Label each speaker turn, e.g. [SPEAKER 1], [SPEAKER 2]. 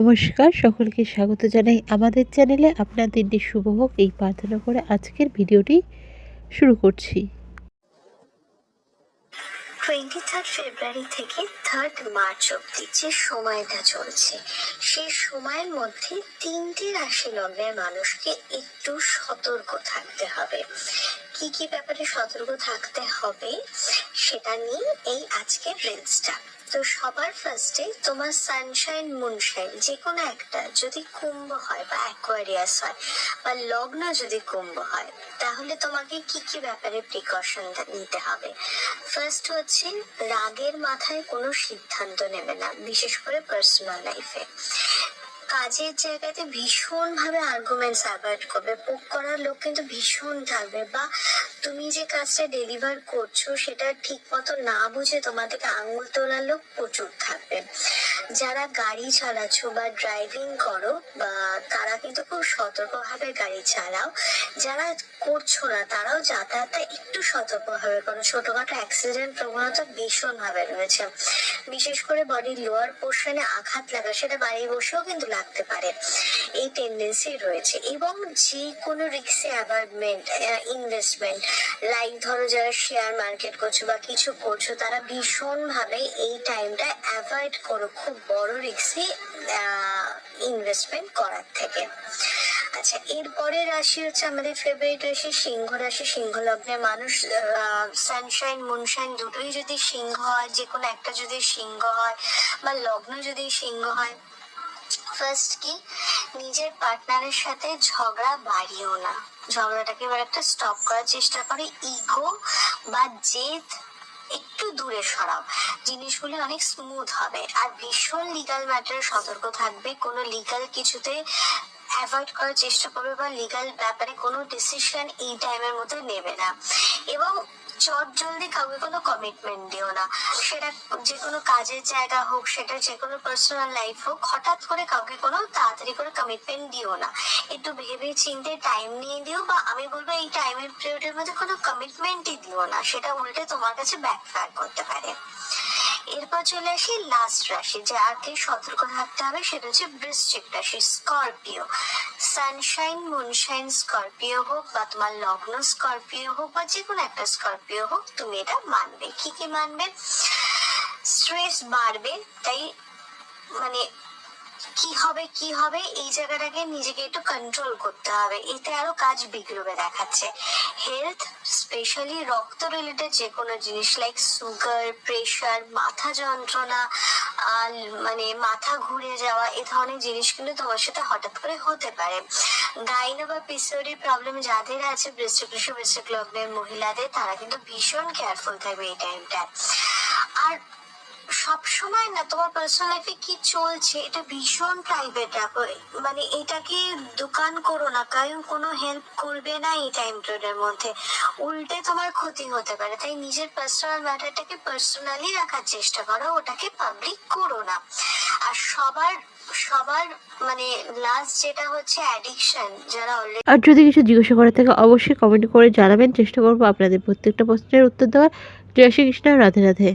[SPEAKER 1] নমস্কার, সকলকে স্বাগত জানাই আমাদের চ্যানেলে। আপনার দিনটি শুভ হোক এই প্রার্থনা করে আজকের ভিডিওটি শুরু করছি।
[SPEAKER 2] 23 ফেব্রুয়ারি থেকে 3 মার্চ অব্দি যে সময়টা চলছে, সেই সময়ের মধ্যে 3টে রাশি লগ্নের মানুষকে একটু সতর্ক থাকতে হবে। কি কি ব্যাপারে সতর্ক থাকতে হবে সেটা নিয়ে এই আজকের রিলসটা। তো সবার ফার্স্টে তোমার সানশাইন মুনশাইন যে কোনো একটা যদি কুম্ভ হয় বা অ্যাকোয়ারিয়াস হয় বা লগ্ন যদি কুম্ভ হয়, তাহলে তোমাকে কি কি ব্যাপারে প্রিকশন নিতে হবে। ফার্স্ট হচ্ছে, রাগের মাথায় কোনো সিদ্ধান্ত নেবে না, বিশেষ করে পার্সোনাল লাইফে। কাজের জায়গাতে ভীষণ ভাবে আর্গুমেন্টস অ্যাভয়েড করবে। পোক করার লোক কিন্তু ভীষণ থাকবে, বা তুমি যে কাজটা ডেলিভার করছো সেটা ঠিক মতো না বুঝে তোমার থেকে আঙুল তোলার লোক প্রচুর থাকবে। যারা গাড়ি চালাচ্ছ বা ড্রাইভিং করো বা তারা কিন্তু খুব সতর্কভাবে গাড়ি চালাও। যারা করছো না তারাও যাতায়াতটা একটু সতর্কভাবে করো। ছোটখাটো অ্যাক্সিডেন্ট প্রবণতা ভীষণ ভাবে রয়েছে, বিশেষ করে বডির লোয়ার পোর্শনে আঘাত লাগা, সেটা বাড়ি বসেও কিন্তু লাগতে পারে, এই টেন্ডেন্সি রয়েছে। এবং যে কোনো রিস্কে অ্যাভয়েডমেন্ট, ইনভেস্টমেন্ট, লাইক ধরো যারা শেয়ার মার্কেট করছো বা কিছু করছো, তারা ভীষণ ভাবে এই টাইমটা অ্যাভয়েড করো খুব বড় রিস্কে ইনভেস্টমেন্ট করার থেকে। আচ্ছা, এরপরে রাশি হচ্ছে আমাদের ফেভারিট রাশি সিংহ রাশি। সিংহ লগ্নের মানুষ, সানশাইন মুনশাইন দুটোই যদি সিংহ হয়, যে কোনো একটা যদি সিংহ হয় বা লগ্ন যদি সিংহ হয়, ফার্স্ট কি, নিজের পার্টনারের সাথে ঝগড়া বাড়িও না, ঝগড়াটাকে এবার একটা স্টপ করার চেষ্টা করে। ইগো বা জেদ একটু দূরে সরাও, জিনিসগুলো অনেক স্মুথ হবে। আর ভীষণ লিগাল ম্যাটারে সতর্ক থাকবে, কোনো লিগাল কিছুতে অ্যাভয়েড করার চেষ্টা করবে বা লিগাল ব্যাপারে কোনো ডিসিশন এই টাইমের মধ্যে নেবে না। এবং চট জলদি কাউকে কোনো কমিটমেন্ট দিও না, সেটা যে কোনো কাজের জায়গা হোক, সেটা যে কোনো পার্সোনাল লাইফ হোক, হঠাৎ করে কাউকে কোনো তাড়াতাড়ি করে কমিটমেন্ট দিও না, একটু ভেবে চিন্তে টাইম নিয়ে দিও। বা আমি বলবো এই টাইমের পিরিয়ডের মধ্যে কোনো কমিটমেন্টই দিও না, সেটা উল্টে তোমার কাছে ব্যাকফায়ার করতে পারে। এরপর চলে আসি লাস্ট রাশি, যাকে সতর্ক থাকতে হবে, সেটা হচ্ছে বৃশ্চিক রাশি, স্করপিও। সানশাইন মুনশাইন স্করপিও হোক বা তোমার লগ্ন স্করপিও হোক বা যে কোনো একটা স্করপিও হোক, তুমি এটা মানবে। কি কি মানবে? স্ট্রেস বাড়বে, তাই মানে কি হবে এই জায়গাটাকে নিজেকে একটু কন্ট্রোল করতে হবে, এতে আরো কাজ বিগড়বে দেখাচ্ছে। হেলথ, স্পেশালি রক্ত রিলেটেড যে কোনো জিনিস লাইক সুগার, প্রেশার, মাথা যন্ত্রণা, মানে মাথা ঘুরে যাওয়া, এই ধরনের জিনিস কিন্তু তোমার সাথে হঠাৎ করে হতে পারে। গাইনো বা পিসিওডি প্রবলেম যাদের আছে, বৃশ্চিক রাশি বৃশ্চিক লগ্নের মহিলাদের, তারা কিন্তু ভীষণ কেয়ারফুল থাকবে এই টাইমটা। আর সব সময় না তোমার পার্সোনাল লাইফে কি চলছে এটা ভীষণ প্রাইভেট রাখো, মানে এটাকে দোকান করো না, কারণ কোনো হেল্প করবে না এই টাইম পিরিয়ডের মধ্যে, উল্টে তোমার ক্ষতি হতে পারে। তাই নিজের পার্সোনাল ম্যাটারটাকে পার্সোনালি রাখার চেষ্টা করো, ওটাকে পাবলিক করো না। আর সবার সবার মানে লাস্ট যেটা হচ্ছে অ্যাডিকশন, যারা অলরেডি।
[SPEAKER 1] আর যদি কিছু জিজ্ঞাসা করার থাকে অবশ্যই কমেন্ট করে জানাবেন, চেষ্টা করবো আপনাদের প্রত্যেকটা প্রশ্নের উত্তর দেওয়ার। জয় শ্রী কৃষ্ণ, রাধে রাধে।